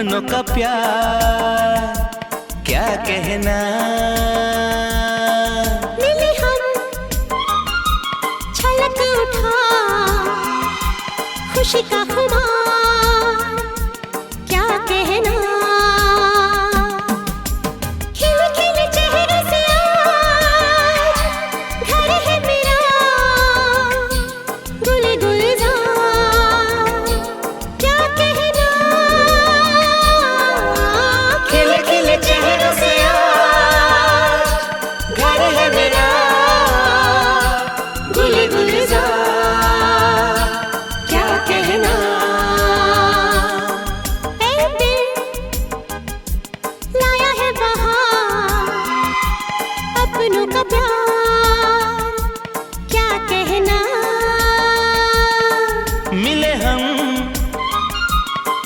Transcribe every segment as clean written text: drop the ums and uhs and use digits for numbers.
अपनों का प्यार क्या कहना। मिले हम छलक उठा खुशी का खुमार क्या कहना। खिले खिले चेहरे से आज घर है मेरा गुले गुलजार क्या कहना। खिले खिले चेहरों से आज घर है मेरा गुले गुलजार क्या कहना। ऐ दिल लाया है बहार अपनों का प्यार क्या कहना। मिले हम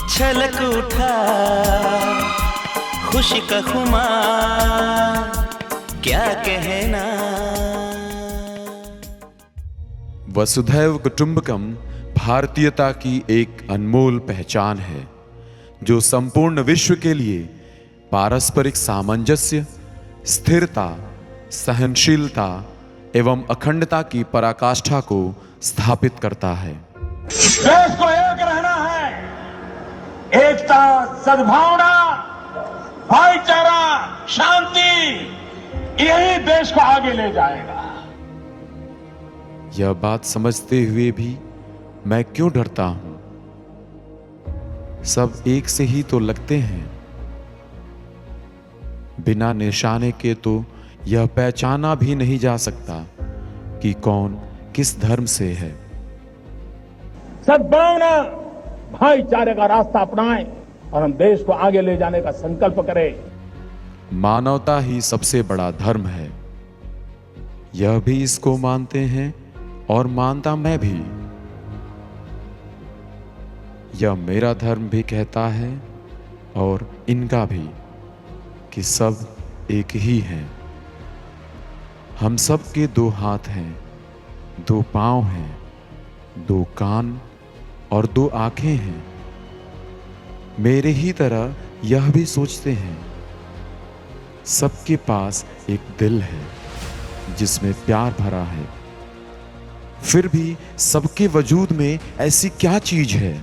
छलक उठा खुशी का खुमार क्या कहना। वसुधैव कुटुंबकम भारतीयता की एक अनमोल पहचान है जो संपूर्ण विश्व के लिए पारस्परिक सामंजस्य, स्थिरता, सहनशीलता एवं अखंडता की पराकाष्ठा को स्थापित करता है। देश को एक रहना है, एकता, सद्भावना, भाईचारा, शांति, यही देश को आगे ले जाएगा। यह बात समझते हुए भी मैं क्यों डरता हूं? सब एक से ही तो लगते हैं। बिना निशाने के तो यह पहचाना भी नहीं जा सकता कि कौन किस धर्म से है। सद्भावना, भाईचारे का रास्ता अपनाएं और हम देश को आगे ले जाने का संकल्प करें। मानवता ही सबसे बड़ा धर्म है, यह भी इसको मानते हैं और मानता मैं भी। यह मेरा धर्म भी कहता है और इनका भी कि सब एक ही हैं। हम सब के दो हाथ हैं, दो पांव हैं, दो कान और दो आंखें हैं। मेरे ही तरह यह भी सोचते हैं। सबके पास एक दिल है जिसमें प्यार भरा है। फिर भी सबके वजूद में ऐसी क्या चीज है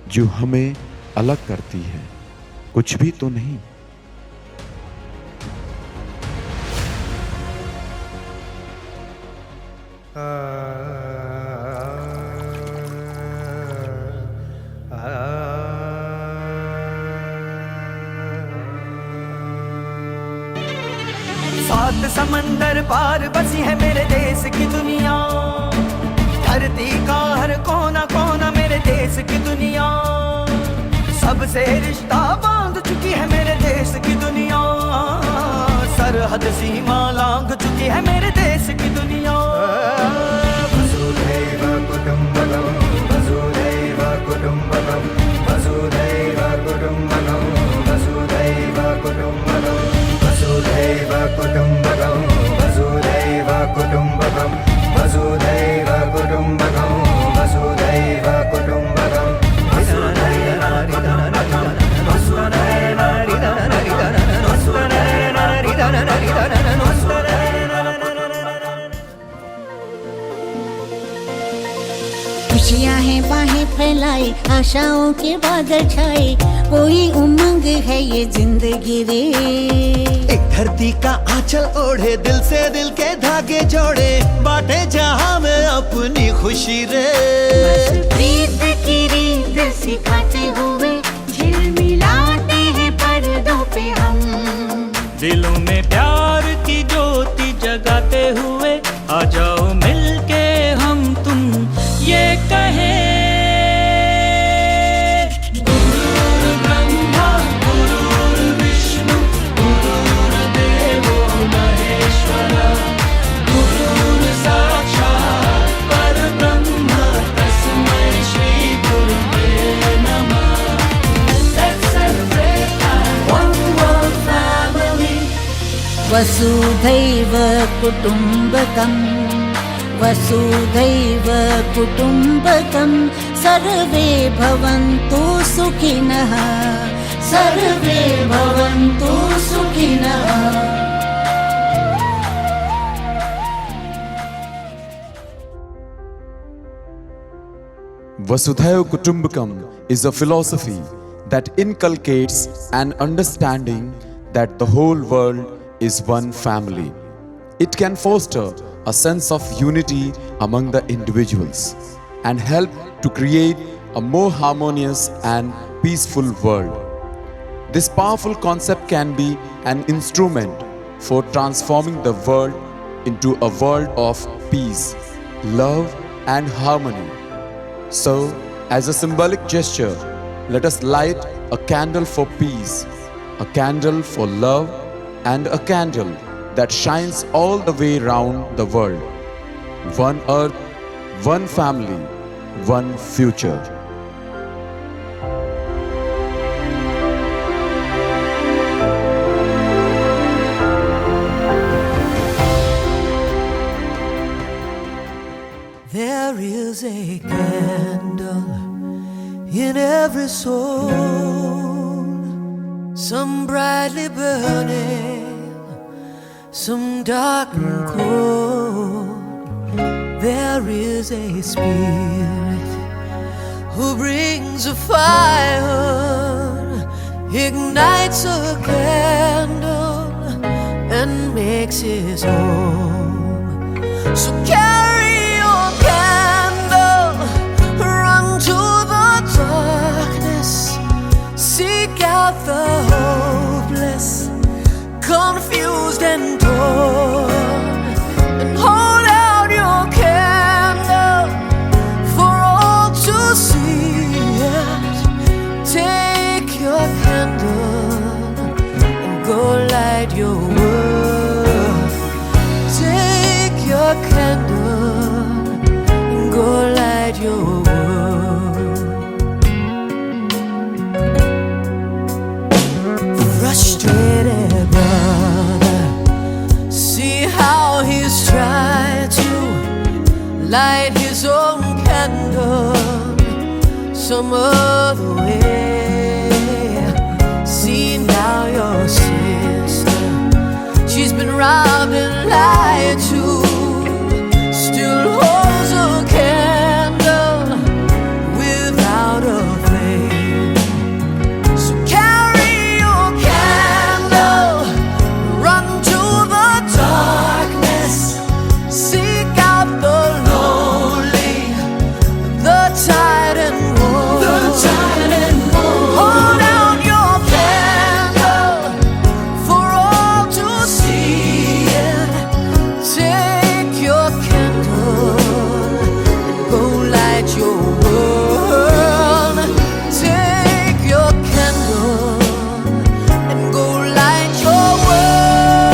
जो हमें अलग करती है? कुछ भी तो नहीं। सात समंदर पार बसी है मेरे देश की दुनिया, धरती का हर कोना कोना मेरे देश की दुनिया। सबसे रिश्ता बांध चुकी है मेरे देश की दुनिया, सरहद सीमा लांघ चुकी है मेरे देश की दुनिया। वसुधैव कुटुंबकम, वसुधैव कुटुंबकम, वसुधैव कुटुंबकम, वसुधैव कुटुंबकम, वसुधैव कुटुंबकम, वसुधैव कुटुंबकम, वसुधैव कुटुंबकम, वसुधैव कुटुंबकम, खुशियाँ हैं बाहें फैलाई, आशाओं के बादल छाए, कोई उमंग है ये जिंदगी रे। एक धरती का आंचल ओढ़े, दिल से दिल के धागे जोड़े, बांटे जहां में अपनी खुशी रे। प्रीत की रीत सिखाते हुए झिलमिलाते हैं पर्दों पे हम। दिलों में प्यार की ज्योति जगाते हुए आ जाओ मिलके हम तुम ये कहें। गुरुर्ब्रह्मा गुरुर्विष्णु गुरुर्देवो महेश्वरा, गुरुर्साक्षात् परब्रह्म तस्मै श्री गुरुवे नमः। Let's celebrate our one world family. वसुधैव कुटुम्बकम्, वसुधैव कुटुम्बकम्, सर्वे भवन्तु सुखिनः, सर्वे भवन्तु सुखिनः। Vasudhaiva Kutumbakam is a philosophy that inculcates an understanding that the whole world is one family. It can foster a sense of unity among the individuals and help to create a more harmonious and peaceful world. This powerful concept can be an instrument for transforming the world into a world of peace, love, and harmony. So, as a symbolic gesture, let us light a candle for peace, a candle for love, and a candle that shines all the way round the world. One earth, one family, one future. There is a candle in every soul, some brightly burning, some dark and cold. There is a spirit who brings a fire, ignites a candle, and makes his home. So carry your candle, run to the darkness, seek out the hopeless, confused and torn, and hold out your candle for all to see it. Take your candle and go light your world. Take your candle and go light your world. Frustrated brother, see how he's tried to light his own candle some other way. See now your sister, she's been robbed and lied to, still holds a candle without a flame. So carry your candle, run to the darkness, seek out the lonely, the tired and worn. Hold out your candle for all to see it. Take your candle and go light your world. Take your candle and go light your world.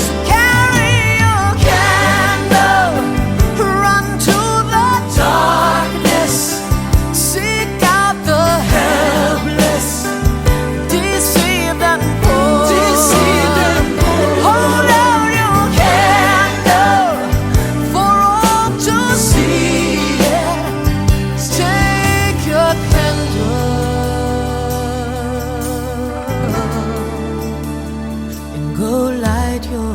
So carry your candle, run to the darkness, seek out the helpless, deceived and poor. Hold out your candle for all to see it. Take your candle and go light your